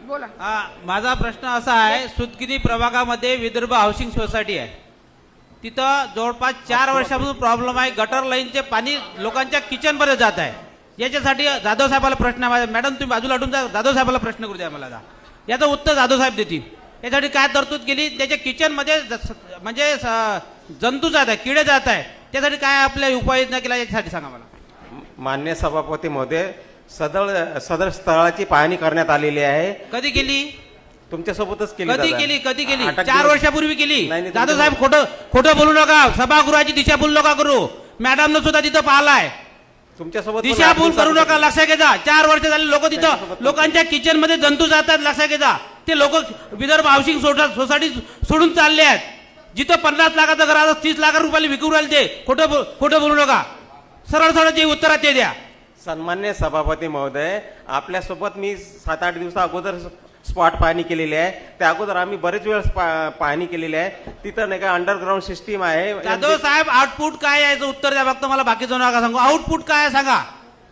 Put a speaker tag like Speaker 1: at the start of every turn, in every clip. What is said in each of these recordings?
Speaker 1: बोला.
Speaker 2: माझा प्रश्न असा आहे, सुतगिरी प्रभागामध्ये विदर्भ हाऊसिंग सोसायटी आहे. तिथं जवळपास 4 वर्षापासून प्रॉब्लेम आहे. गटर लाईनचे पाणी लोकांच्या किचन मध्ये जात आहे. याच्यासाठी जाधव साहेबाला प्रश्न आहे. मॅडम तुम्ही बाजूला हटून जा, जाधव साहेबाला प्रश्न करू द्या मला. याचं उत्तर जाधव साहेब देतील. यासाठी काय तरतूद केली? त्याच्या किचन मध्ये म्हणजे जंतू जात आहे, किडे जात आहे, त्यासाठी काय आपल्या उपाययोजना केल्या याच्यासाठी सांगा मला.
Speaker 3: मान्य सभापती महोदय, सदर स्थळाची पाहणी करण्यात आलेली आहे.
Speaker 2: कधी केली?
Speaker 3: तुमच्यासोबतच केली.
Speaker 2: कधी केली? 4 वर्षापूर्वी केली.
Speaker 3: नाही,
Speaker 2: जाधव साहेब खोटं बोलू नका. सभागृहाची दिशाभूल नका करू. मॅडमनं सुद्धा तिथं पाहिलाय.
Speaker 3: तुमच्यासोबत
Speaker 2: दिशाभूल करू नका. लक्षात घ्या, 4 वर्ष झाले लोक तिथं लोकांच्या किचन मध्ये जंतू जातात. लक्षात घ्या, ते लोक विदर्भ हाऊसिंग सोसायटी सोडून चालले आहेत. जिथं 50 लाखाचं घर आता 30 लाख रुपयाला विकू राहिले ते. खोटं बोलू नका. सरळ जे उत्तरात ते द्या.
Speaker 3: सन्मान्य सभापती महोदय, आपल्यासोबत मी 7-8 दिवसा अगोदर स्पॉट पाहणी केलेली आहे. त्या अगोदर आम्ही बरेच वेळ पाहणी केलेली आहे. तिथं नाही का अंडरग्राऊंड सिस्टीम आहे.
Speaker 2: जाधव साहेब, आउटपुट काय आहे याचं उत्तर द्या. फक्त मला बाकीचं नका सांगू. आउटपुट काय आहे सांगा.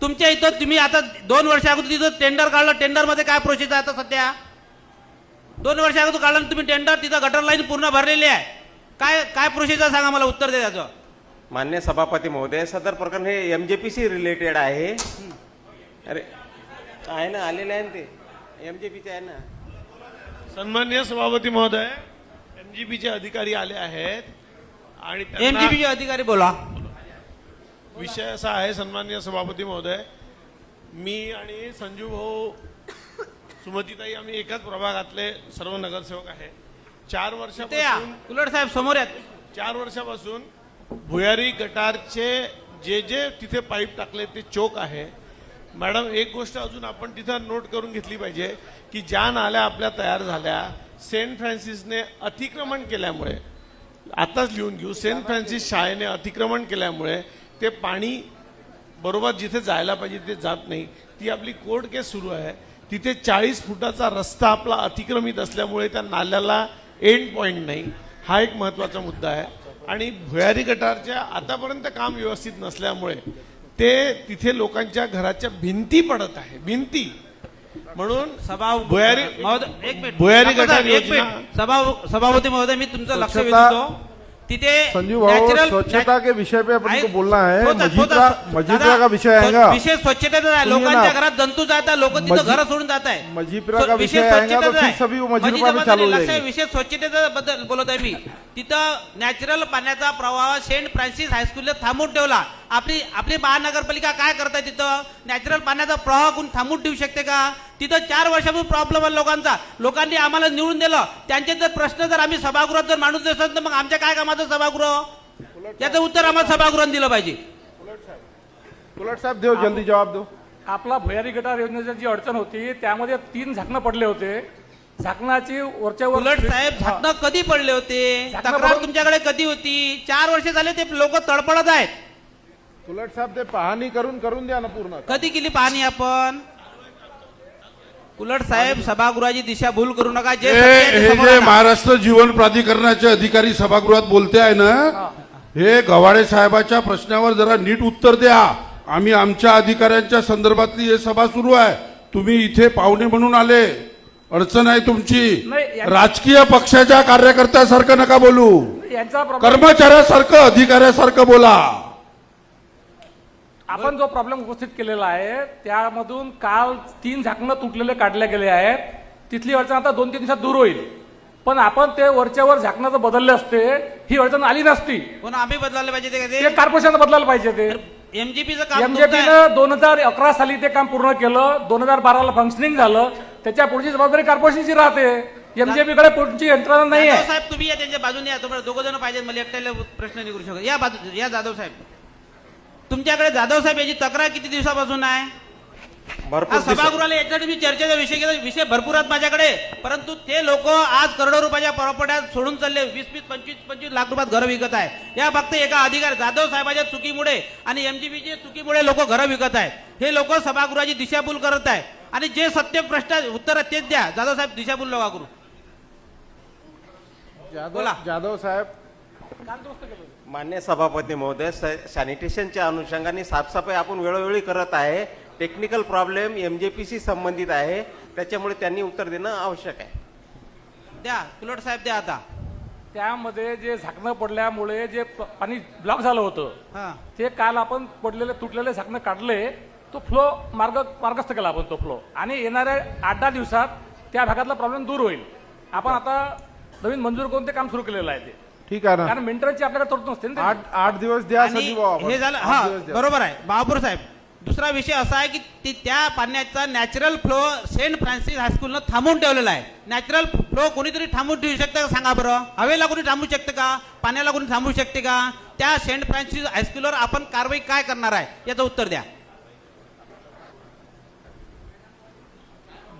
Speaker 2: तुमच्या इथं तुम्ही आता 2 वर्षा अगोदर तिथं टेंडर काढलं. टेंडर मध्ये काय प्रोसेस आहे आता सध्या? 2 वर्षा अगोदर काढलं तुम्ही टेंडर. तिथं गटर लाईन पूर्ण भरलेली आहे. काय प्रोसेस आहे सांगा मला. उत्तर द्या त्याचं.
Speaker 3: मान्य सभापती महोदय, सदर प्रकरण हे एमजेपीसी रिलेटेड आहे. अरे आहे ना, आलेले आहे ना, ते एमजेपीचे आहे ना.
Speaker 4: सन्मान्य सभापती महोदय, एमजीपीचे अधिकारी आले आहेत आणि
Speaker 2: एमजीपीचे अधिकारी बोला.
Speaker 4: विषय असा आहे सन्मान्य सभापती महोदय, मी आणि संजू भाऊ, सुमतीताई आम्ही एकाच प्रभागातले सर्व नगरसेवक आहे. 4 वर्षापासून
Speaker 2: उलट साहेब समोर आहेत.
Speaker 4: 4 वर्षापासून भुयारी गटारचे जे तिथे पाईप टाकले ते चोक आहे. मॅडम, एक गोष्ट अजून आपण तिथं नोट करून घेतली पाहिजे की ज्या नाल्या आपल्या तयार झाल्या, सेंट फ्रान्सिसने अतिक्रमण केल्यामुळे, आताच लिहून घेऊ, सेंट फ्रान्सिस शाळेने अतिक्रमण केल्यामुळे ते पाणी बरोबर जिथे जायला पाहिजे ते जात नाही. ती आपली कोर्ट केस सुरू आहे. तिथे 40 फुटाचा रस्ता आपला अतिक्रमित असल्यामुळे त्या नाल्याला एंड पॉइंट नाही. हा एक महत्वाचा मुद्दा आहे. आणि भुयारी गटारच्या आतापर्यंत काम व्यवस्थित नसल्यामुळे ते तिथे लोकांच्या घराच्या भिंती पडत आहे. भिंती म्हणून भुयारी गटार योजना.
Speaker 2: सभापती महोदय, मी तुमचं लक्ष वेधतो. तिथे
Speaker 5: संजू भाऊ, स्वच्छता के विषय पे अपन को बोलना है. मजीपरा का विषय आएगा.
Speaker 2: विषय स्वच्छतेचा आहे. लोकांच्या घरात जंतू जातात, लोक तिथं घर सोडून जात आहे.
Speaker 5: मजीपरा का विषय आएगा तो फिर सभी वो मजीपरा में चालू हो जाएगी.
Speaker 2: विषय स्वच्छतेचा बद्दल बोलत आहे मी. तिथं नॅचरल पाण्याचा प्रवाह सेंट फ्रान्सिस हायस्कूलला थांबून ठेवला. आपली महानगरपालिका काय करताय? तिथं नॅचरल पाण्याचा प्रवाह कोण थांबून ठेवू शकते का? तिथं 4 वर्षापासून प्रॉब्लेम आहे लोकांचा. लोकांनी आम्हाला निवडून दिलं. त्यांचे जर प्रश्न जर आम्ही सभागृहात जर मांडून देतो तर मग आमच्या काय कामाचं सभागृह? याचं उत्तर आम्हाला सभागृहात दिलं पाहिजे.
Speaker 5: उलट साहेब देव, जल्दी जवाब दो.
Speaker 6: आपला भुयारी गटार योजनेची जी अडचण होती त्यामध्ये 3 झाकणं पडले होते. झाकणाची वरच्या वर.
Speaker 2: उलट साहेब, झाकणं कधी पडले होते? तक्रार तुमच्याकडे कधी होती? 4 वर्ष झाले ते लोक तडपडत आहेत.
Speaker 5: उलट साहेब, ते पाहणी करून द्या ना पूर्ण.
Speaker 2: कधी केली पाहणी आपण? उलट साहेब, सभागृहाची दिशाभूल करू नका.
Speaker 7: जे महाराष्ट्र जीवन प्राधिकरणाचे अधिकारी सभागृहात बोलते आहे ना, हे गव्हाडे साहेबाच्या प्रश्नावर जरा नीट उत्तर द्या. आम्ही आमच्या अधिकाऱ्यांच्या संदर्भातली हे सभा सुरू आहे. तुम्ही इथे पाहुणे म्हणून आले. अडचण आहे तुमची. राजकीय पक्षाच्या कार्यकर्त्यासारखं नका बोलू. कर्मचाऱ्यासारखं, अधिकाऱ्यासारखं बोला.
Speaker 6: आपण जो प्रॉब्लेम उपस्थित केलेला आहे त्यामधून काल 3 झाकणं तुटलेले काढले गेले आहेत. तिथली अडचण आता 2-3 दिवसात दूर होईल. पण आपण ते वरच्या वर झाकणं जर बदलले असते ही अडचण आली नसती.
Speaker 2: पण आम्ही बदलायला पाहिजे
Speaker 6: ते कॉर्पोरेशन बदलायला पाहिजे. ते
Speaker 2: एमजीपीचं काम.
Speaker 6: एमजेपीनं 2011 साली ते काम पूर्ण केलं. 2012ला फंक्शनिंग झालं. त्याच्या पुढची जबाबदारी कॉर्पोरेशनची राहते. एमजेपीकडे पुढची यंत्रणा नाही आहे.
Speaker 2: साहेब, तुम्ही या त्यांच्या बाजूने या. तुम्हाला 2 जण पाहिजे. मला एकट्याला प्रश्न नाही करू शकत. या बाजू या. जाधव साहेब, तुमच्याकडे जाधव साहेब याची तक्रार किती दिवसापासून आहे? सभागृहाला याच्यासाठी मी चर्चेचा विषय केला. विषय भरपूर आहेत माझ्याकडे. परंतु ते लोक आज करोडो रुपयाच्या प्रॉपर्ट्या सोडून चालले. 20-25 लाख रुपयात घरं विकत आहे. या फक्त एका अधिकारी जाधव साहेबांच्या चुकीमुळे आणि एमजीपीच्या चुकीमुळे लोक घरं विकत आहेत. हे लोक सभागृहाची दिशाभूल करत आहेत. आणि जे सत्य प्रश्न उत्तर तेच द्या. जाधव साहेब, दिशाभूल नका करू.
Speaker 5: जाधव साहेब,
Speaker 3: मान्य सभापती महोदय, सॅनिटेशनच्या अनुषंगाने साफसफाई आपण वेळोवेळी करत आहे. टेक्निकल प्रॉब्लेम MJPC संबंधित आहे, त्याच्यामुळे त्यांनी उत्तर देणं आवश्यक आहे.
Speaker 2: द्या कुलट साहेब द्या आता.
Speaker 6: त्यामध्ये जे झाकणं पडल्यामुळे जे पाणी ब्लॉक झालं होतं
Speaker 2: हा
Speaker 6: ते काल आपण पडलेले तुटलेले झाकणं काढले, तो फ्लो मार्गस्थ केला आपण तो फ्लो, आणि येणाऱ्या 8-10 दिवसात त्या भागातला प्रॉब्लेम दूर होईल. आपण आता नवीन मंजूर करून ते काम सुरू केलेलं आहे ते,
Speaker 5: ठीक आहे ना.
Speaker 6: कारण मेंटेनन्सची आपल्याकडे तरतूद नसते ना त्याची.
Speaker 5: आठ दिवस द्या
Speaker 2: आणि
Speaker 5: संजीव भाऊ.
Speaker 2: हे झालं.
Speaker 5: 8
Speaker 2: हा
Speaker 5: दिवस द्या.
Speaker 2: बरोबर आहे बहापूर साहेब. दुसरा विषय असा आहे की त्या पाण्याचा नॅचरल फ्लो सेंट फ्रान्सिस हायस्कूलनं थांबवून ठेवलेला आहे. नॅचरल फ्लो कोणीतरी थांबवून ठेवू शकतं का सांगा बरं? हवेला कोणी थांबवू शकतं का? पाण्याला कोणी थांबवू शकते का? त्या सेंट फ्रान्सिस हायस्कूलवर आपण कारवाई काय करणार आहे याचं उत्तर द्या.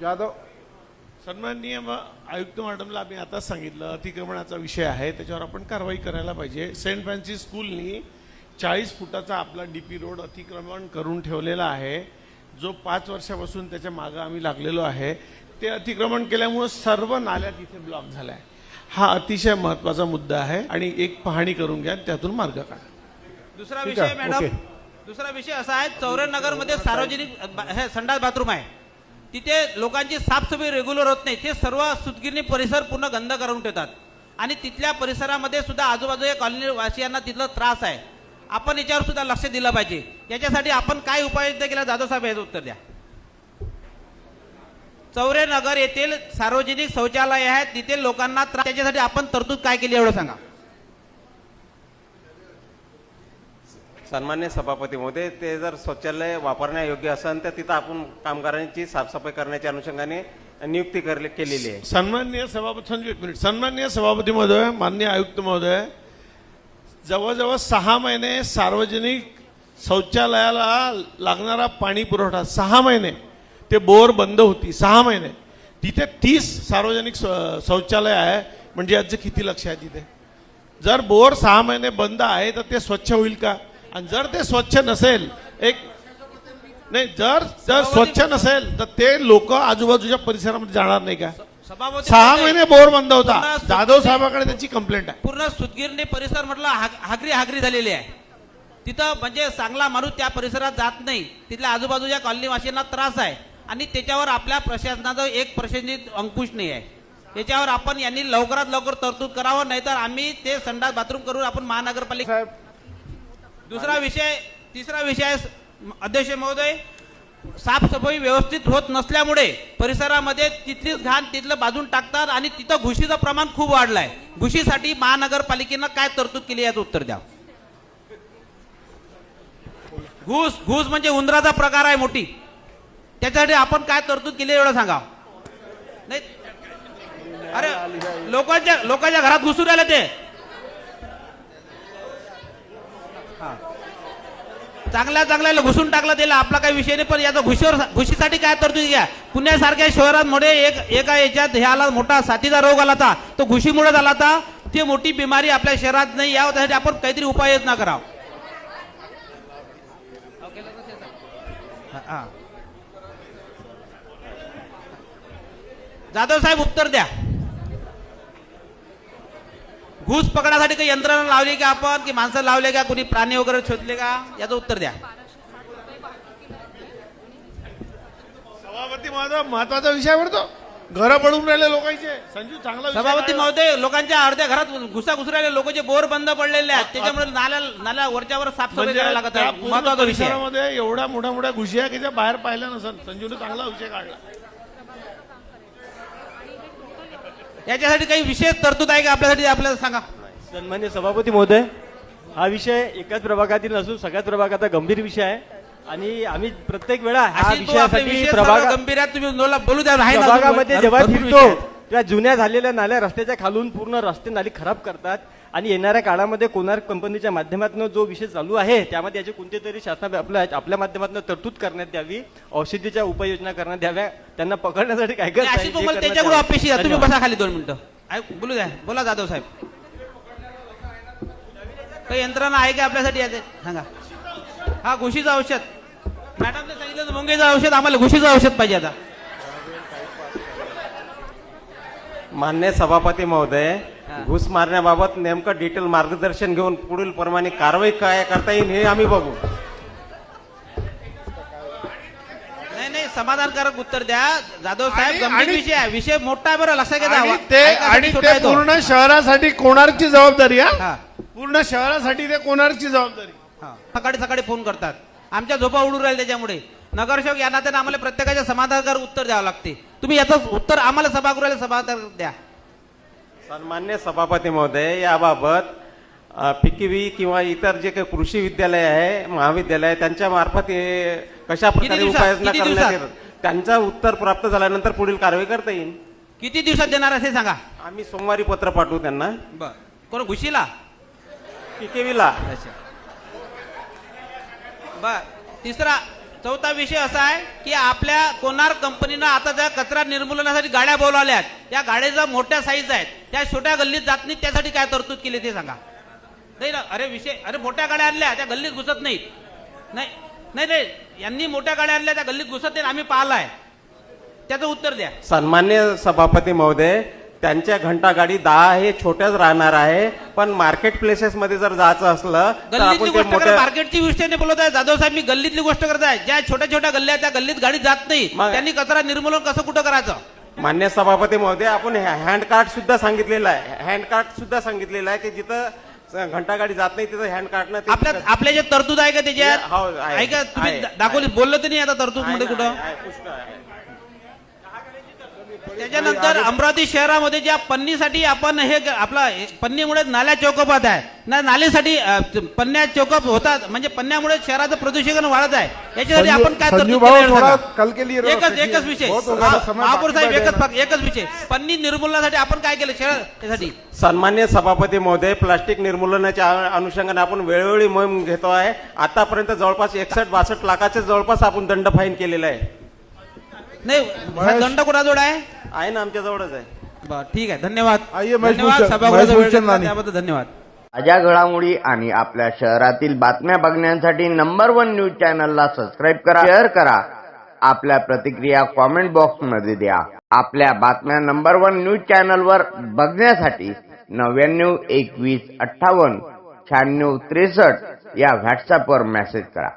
Speaker 5: जाधव
Speaker 4: सन्माननीय आयुक्त मॅडमला आम्ही आता सांगितलं, अतिक्रमणाचा विषय आहे, त्याच्यावर आपण कारवाई करायला पाहिजे. सेंट फ्रान्सिस स्कूलनी 40 फुटाचा आपला DP रोड अतिक्रमण करून ठेवलेला आहे, जो 5 वर्षापासून त्याच्या मागं आम्ही लागलेलो आहे. ते अतिक्रमण केल्यामुळे सर्व नाल्या तिथे ब्लॉक झाल्या. हा अतिशय महत्वाचा मुद्दा आहे आणि एक पाहणी करून घ्या, त्यातून मार्ग काढा.
Speaker 2: दुसरा
Speaker 5: ठीक
Speaker 2: विषय
Speaker 5: आहे,
Speaker 2: मॅडम,
Speaker 5: ओके.
Speaker 2: दुसरा विषय असा आहे, चौरेनगर मध्ये सार्वजनिक हे संडास बाथरूम आहे, तिथे लोकांची साफसफाई रेग्युलर होत नाही. ते सर्व सुतगिरणी परिसर पूर्ण गंद करून ठेवतात आणि तिथल्या परिसरामध्ये सुद्धा आजूबाजूच्या कॉलनी वासियांना तिथला त्रास आहे. आपण याच्यावर सुद्धा लक्ष दिलं पाहिजे. याच्यासाठी आपण काय उपाययोजना केल्या जाधव साहेब याचं उत्तर द्या. चौरेनगर येथील सार्वजनिक शौचालय आहेत, तिथे लोकांना त्रास, त्याच्यासाठी आपण तरतूद काय केली एवढं सांगा.
Speaker 3: सन्मान्य सभापती महोदय, ते जर शौचालय वापरण्यायोग्य असेल तर तिथं आपण कामगारांची साफसफाई करण्याच्या अनुषंगाने नियुक्ती केलेली आहे.
Speaker 4: सन्माननीय सभापती, संजू एक मिनिट. सन्माननीय सभापती महोदय, माननीय आयुक्त महोदय, जवळजवळ 6 महिने सार्वजनिक शौचालयाला लागणारा पाणी पुरवठा 6 महिने ते बोर बंद होती. 6 महिने तिथे 30 सार्वजनिक शौचालय आहे, म्हणजे याचं किती लक्ष आहे तिथे? जर बोर 6 महिने बंद आहे तर ते स्वच्छ होईल का? आणि जर ते स्वच्छ नसेल, जर स्वच्छ नसेल तर ते लोक आजूबाजूच्या परिसरामध्ये जाणार नाही का?
Speaker 2: सभापती
Speaker 4: 6 महिने बोर बंद होता.
Speaker 2: पूर्ण
Speaker 4: जाधव साहेबांकडे त्याची कंप्लेंट आहे.
Speaker 2: पूर्ण सुतगिरणी परिसर म्हटलं हागरी झालेली आहे. तिथं म्हणजे चांगला माणूस त्या परिसरात जात नाही. तिथल्या आजूबाजूच्या कॉलनीवासींना त्रास आहे आणि त्याच्यावर आपल्या प्रशासनाचा एक प्रशासनिक अंकुश नाही आहे. त्याच्यावर आपण यांनी लवकरात लवकर तरतूद करावं, नाहीतर आम्ही ते संडास बाथरूम करून आपण महानगरपालिका.
Speaker 5: साहेब
Speaker 2: तिसरा विषय अध्यक्ष महोदय, साफसफाई व्यवस्थित होत नसल्यामुळे परिसरामध्ये तिथलीच घाण तिथलं बाजून टाकतात आणि तिथं घुशीचं प्रमाण खूप वाढलंय. घुशीसाठी महानगरपालिकेनं काय तरतूद केली याचं उत्तर द्या. घुस म्हणजे उंदराचा प्रकार आहे मोठी, त्याच्यासाठी आपण काय तरतूद केली एवढं सांगा. नाही अरे लोकांच्या घरात घुसून राहिले ते. चांगल्या घुसून टाकलं त्याला, आपला काही विषय नाही. पण याचा घुशीसाठी काय तरतूद घ्या. पुण्यासारख्या शहरांमध्ये एका याच्यात हे आला, मोठा साथीचा रोग आला होता, तो घुशीमुळे झाला होता. ती मोठी बिमारी आपल्या शहरात नाही यावं, त्यासाठी आपण काहीतरी उपाययोजना करावं. जाधव साहेब उत्तर द्या. घुस पकडासाठी काही यंत्रणा लावली का आपण, की माणसं लावले का, कोणी प्राणी वगैरे शोधले का, याचं उत्तर द्या.
Speaker 4: सभापती महोदय, महत्वाचा विषय पडतो. घरं पडून राहिले लोकांचे. संजू चांगला विषय
Speaker 2: सभापती
Speaker 4: काढला.
Speaker 2: महोदय, लोकांच्या अर्ध्या घरात घुसू राहिले, लोकांचे बोर बंद पडलेले आहेत, त्याच्यामुळे नाल्या वरच्यावर साफसफाई
Speaker 4: म्हणजे
Speaker 2: करायला लागत
Speaker 4: त्या
Speaker 2: आहे.
Speaker 4: पूर्ण
Speaker 2: महत्वाचा विषय आहे.
Speaker 4: परिसरामध्ये एवढ्या मोठ्या घुशिया की त्या बाहेर पाहिल्या नसेल. संजूने चांगला विषय काढला.
Speaker 2: याच्यासाठी काही विशेष तरतूद आहे का आपल्यासाठी, आपल्याला सांगा.
Speaker 1: सन्मान्य सभापती महोदय, हा विषय एकाच प्रभागातील नसून सगळ्याच प्रभागाचा गंभीर विषय आहे आणि आम्ही प्रत्येक वेळा हा
Speaker 2: अशी तो आपले
Speaker 1: विषयासाठी
Speaker 2: विषय सर्व गंभीर आहेत, तुम्ही बोलू द्या. आहे ना,
Speaker 1: प्रभागामध्ये जेव्हा
Speaker 2: भरपूर
Speaker 1: फिरतो
Speaker 2: विषय आहेत.
Speaker 1: तेव्हा जुन्या झालेल्या नाल्या रस्त्याच्या खालून पूर्ण रस्ते नाली खराब करतात आणि येणाऱ्या काळामध्ये कोणार्क कंपनीच्या माध्यमातून जो विषय चालू आहे त्यामध्ये याची कोणती तरी शासना आपल्या माध्यमातून तरतूद करण्यात यावी, औषधीच्या उपाययोजना करण्यात याव्या, त्यांना पकडण्यासाठी काय
Speaker 2: नाही, अशी तुम्हाला त्याच्याकडून अपेक्षित आहे. तुम्ही बसा खाली 2 मिनिटं. बोलू द्या, बोला जाधव साहेब. काही यंत्रणा आहे का आपल्यासाठी याचे सांगा. हा घुशीचं औषध मॅडमने सांगितलं, मुंगेचं औषध, आम्हाला घुशीचं औषध पाहिजे आता.
Speaker 3: मान्य सभापती महोदय, घुस मारण्याबाबत नेमकं डिटेल मार्गदर्शन घेऊन पुढील प्रमाणे कारवाई काय करता येईल हे आम्ही बघू.
Speaker 2: समाधानकारक उत्तर द्या जाधव साहेब.
Speaker 4: आणि-
Speaker 2: गंभीर
Speaker 4: आणि-
Speaker 2: विषय आहे, विषय मोठा आहे बरं, लक्षात घ्या.
Speaker 4: आणि ते
Speaker 2: ऐकासाठी छोटा आहे तो.
Speaker 4: पूर्ण शहरासाठी कोणार्कची जबाबदारी
Speaker 2: हा.
Speaker 4: हा पूर्ण शहरासाठी ते कोणार्कची जबाबदारी.
Speaker 2: सकाळी सकाळी फोन करतात, आमच्या झोपा उडून राहील त्याच्यामुळे. नगरसेवक या नात्याने आम्हाला प्रत्येकाच्या समाधानकारक उत्तर द्यावं लागते. तुम्ही याचं उत्तर आम्हाला सभागृहाला समाधान द्या.
Speaker 3: सन्मान्य सभापती महोदय, याबाबत पिकिवी किंवा इतर जे काही कृषी विद्यालय आहे, महाविद्यालय आहे, त्यांच्या मार्फत हे कशा प्रकारे
Speaker 2: दिवसात?
Speaker 3: उपाययोजना
Speaker 2: किती
Speaker 3: करण्यात
Speaker 2: दिवसात?
Speaker 3: येतात त्यांचं उत्तर प्राप्त झाल्यानंतर पुढील कारवाई करता येईल.
Speaker 2: किती दिवसात देणार असे सांगा.
Speaker 3: आम्ही सोमवारी पत्र पाठवू त्यांना.
Speaker 2: बर, कोण घुशीला?
Speaker 3: पिकेवीला.
Speaker 2: बर, चौथा विषय असा आहे की आपल्या कोणार्क कंपनीनं आता त्या कचरा निर्मूलनासाठी गाड्या बोलावल्यात. त्या गाड्या मोठ्या साईज आहेत, त्या छोट्या गल्लीत जात नाहीत, त्यासाठी काय तरतूद केली ते सांगा. नाही ना, अरे मोठ्या गाड्या आणल्या त्या गल्लीत घुसत नाहीत. नाही नाही नाही, यांनी मोठ्या गाड्या आणल्या त्या गल्लीत घुसत नाहीत, आम्ही पाहिलाय. त्याचं उत्तर द्या.
Speaker 3: सन्मान्य सभापती महोदय, त्यांच्या घंटा गाडी 10 हे छोट्याच राहणार आहे, पण मार्केट प्लेसेस मध्ये जर जायचं असलं तर
Speaker 2: गल्लीतली
Speaker 3: आपण ते
Speaker 2: गोष्ट करा,
Speaker 3: मोठ्या
Speaker 2: मार्केटची गोष्ट नाही बोलत आहे जाधव साहेब. मी गल्लीतली गोष्ट करत आहे. ज्या छोट्या छोट्या गल्ल्या आहेत त्या गल्लीत गाडी जात नाही,
Speaker 3: मग-
Speaker 2: त्यांनी कचरा निर्मूलन कसं कुठं करायचं.
Speaker 3: मान्य सभापती महोदय, आपण हँड कार्ड सुद्धा सांगितलेलं आहे. हँड कार्ड सुद्धा सांगितलेलं आहे की जिथं घंटा गाडी जात नाही तिथं हँड कार्ड
Speaker 2: आपल्या जे तरतूद आहे का त्याच्यात?
Speaker 3: हो, आहे.
Speaker 2: ऐका, तुम्ही
Speaker 3: आहे.
Speaker 2: दाखवली, बोललं तर नाही आता तरतूद मध्ये कुठं. त्याच्यानंतर अमरावती शहरामध्ये ज्या पन्नीसाठी आपण हे आपला पन्नीमुळे नाल्या चौकपात आहे ना, नालीसाठी पन्न्या चौकप होतात, म्हणजे पन्न्यामुळे शहराचं प्रदूषण वाढत आहे. याच्यासाठी आपण काय
Speaker 5: संजू
Speaker 2: तरतूद
Speaker 5: भाऊ,
Speaker 2: केली आहे
Speaker 5: थोड़ा
Speaker 2: सांगा.
Speaker 5: कल के लिए
Speaker 2: एकच विषय
Speaker 5: बहुत हो गया, समय
Speaker 2: महापौर
Speaker 5: बाकी
Speaker 2: साहेब,
Speaker 5: बैठे
Speaker 2: एकच विषय, पन्नी निर्मूलनासाठी आपण काय केलं शहरासाठी.
Speaker 3: सन्मान्य सभापती महोदय, प्लास्टिक निर्मूलनाच्या अनुषंगाने आपण वेळोवेळी मोहीम घेतो आहे. आतापर्यंत जवळपास 61-62 लाखाचे जवळपास आपण दंड फाईन केलेला आहे.
Speaker 2: नाही, हा दंड कोणाजवळ आहे
Speaker 3: ना, आमच्या जवळच आहे.
Speaker 2: बरं, ठीक आहे, धन्यवाद.
Speaker 5: आइए, महेश
Speaker 2: धन्यवाद
Speaker 5: भूषण-
Speaker 2: सभागृहाचा
Speaker 5: महेश
Speaker 2: वेळ
Speaker 5: भूषण
Speaker 2: घेतला
Speaker 5: राणे.
Speaker 2: त्याबद्दल धन्यवाद.
Speaker 8: ताज्या घडामोडी आणि आपल्या शहरातील बातम्या बघण्यासाठी नंबर 1 न्यूज चॅनलला सबस्क्राईब करा, शेअर करा. आपल्या प्रतिक्रिया कॉमेंट बॉक्स मध्ये द्या. आपल्या बातम्या नंबर 1 न्यूज चॅनलवर बघण्यासाठी 99 21 58 96 63 या व्हॉट्सअपवर मेसेज करा.